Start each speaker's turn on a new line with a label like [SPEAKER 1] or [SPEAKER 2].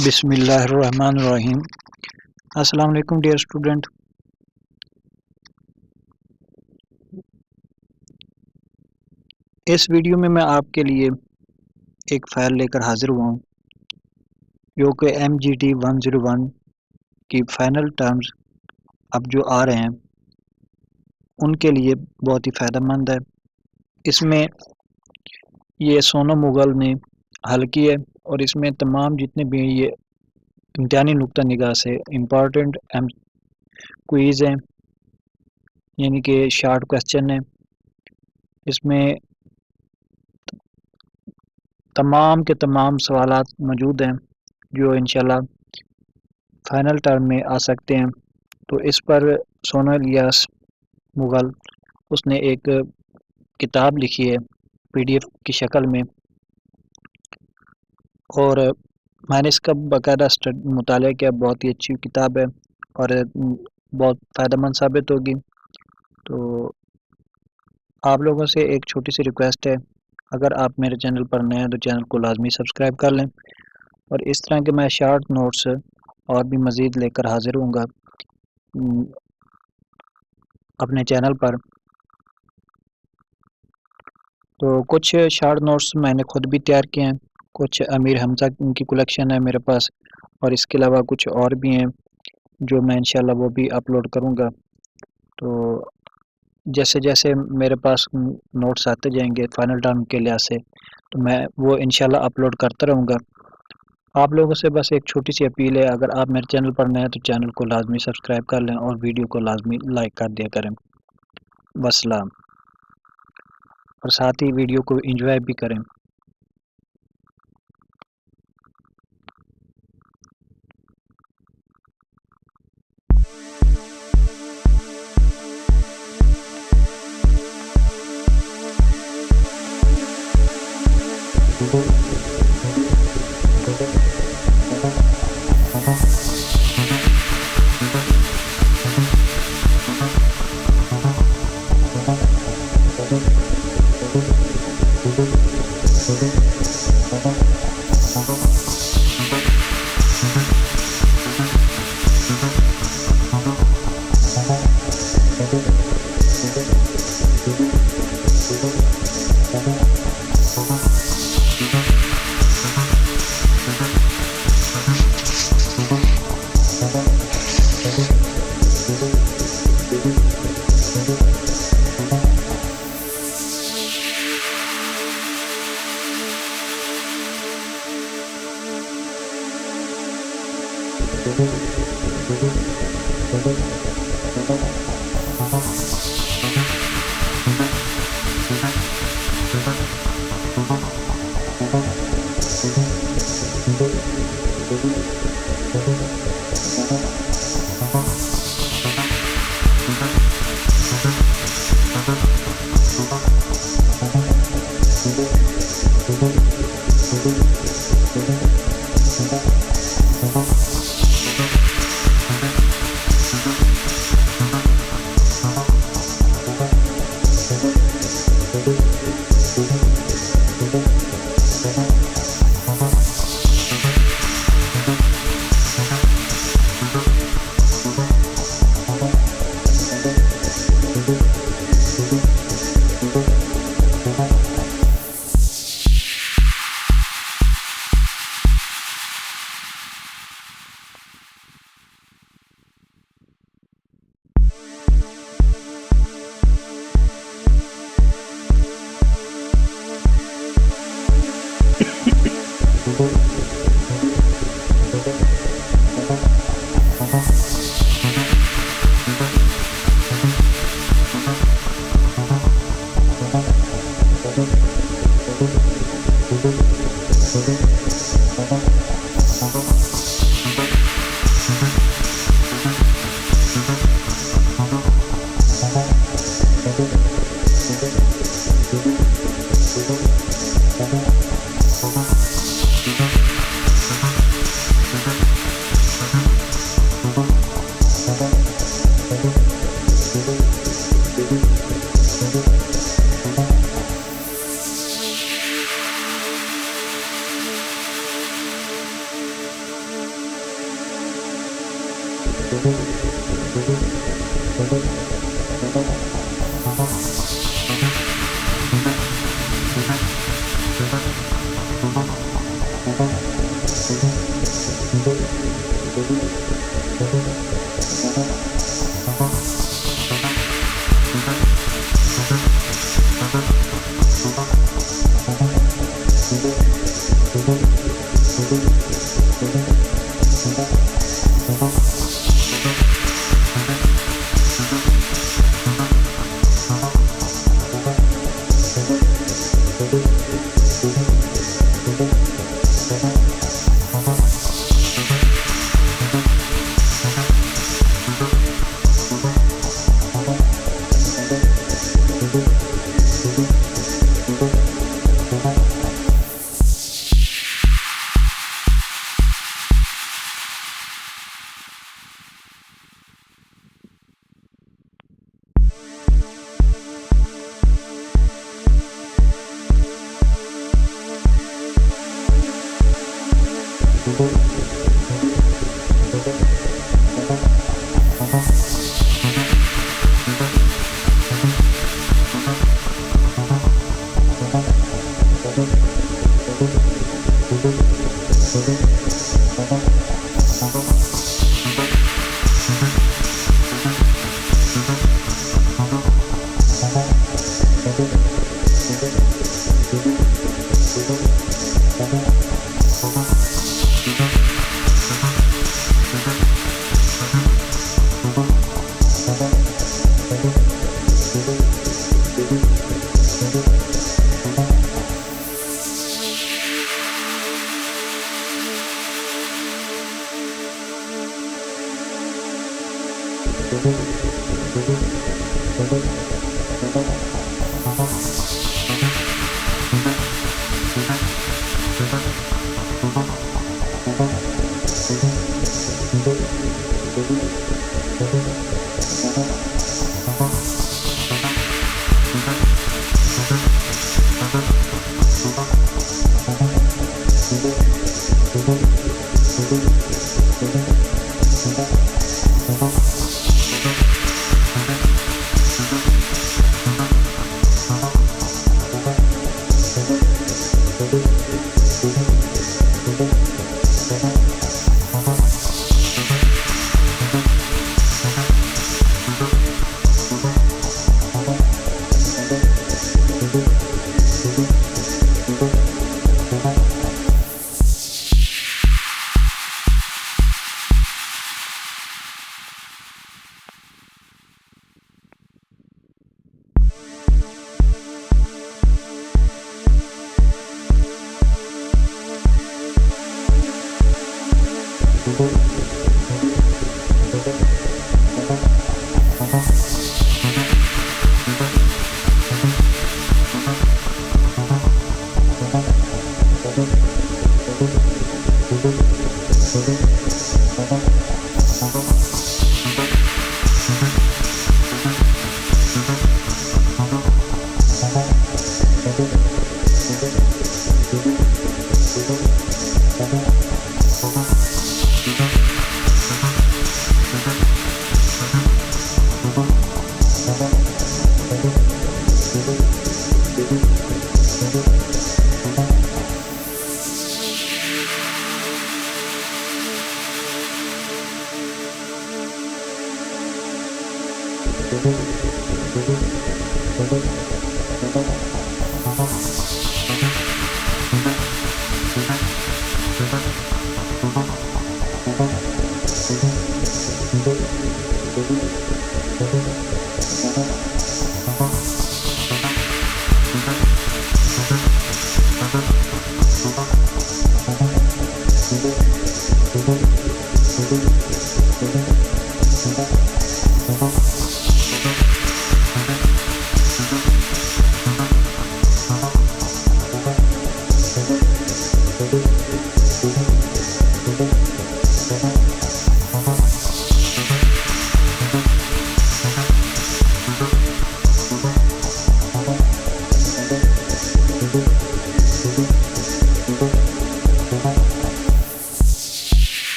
[SPEAKER 1] बिस्मिल्लाहिर्रहमानिर्रहीम। अस्सलाम वालेकुम डियर स्टूडेंट। इस वीडियो में मैं आपके लिए एक फ़ाइल लेकर हाज़िर हुआ हूँ जो कि MGT101 की फ़ाइनल टर्म्स अब जो आ रहे हैं उनके लिए बहुत ही फ़ायदेमंद है। इसमें ये सोनम मुग़ल ने हल की है और इसमें तमाम जितने भी ये इम्तिहानी नुक्ता निगाह से इम्पॉर्टेंट क्विज़ हैं, यानी कि शॉर्ट क्वेश्चन है। इसमें तमाम के तमाम सवालात मौजूद हैं जो इंशाल्लाह फ़ाइनल टर्म में आ सकते हैं। तो इस पर सोना इलियास मुग़ल उसने एक किताब लिखी है PDF की शक्ल में, और मैंने इसका बाकायदा मुताला किया। बहुत ही अच्छी किताब है और बहुत फ़ायदेमंद साबित होगी। तो आप लोगों से एक छोटी सी रिक्वेस्ट है, अगर आप मेरे चैनल पर नए हैं तो चैनल को लाजमी सब्सक्राइब कर लें, और इस तरह के मैं शॉर्ट नोट्स और भी मज़ीद लेकर हाज़िर होऊंगा अपने चैनल पर। तो कुछ शॉर्ट नोट्स मैंने खुद भी तैयार किए हैं, कुछ अमीर हमज़ा की कलेक्शन है मेरे पास, और इसके अलावा कुछ और भी हैं जो मैं इंशाल्लाह वो भी अपलोड करूंगा। तो जैसे जैसे मेरे पास नोट्स आते जाएंगे फाइनल टर्म के लिहाज से, तो मैं वो इंशाल्लाह अपलोड करता रहूँगा। आप लोगों से बस एक छोटी सी अपील है, अगर आप मेरे चैनल पर नए हैं तो चैनल को लाजमी सब्सक्राइब कर लें और वीडियो को लाजमी लाइक कर दिया करें। वस्सलाम। और साथ ही वीडियो को एंजॉय भी करें।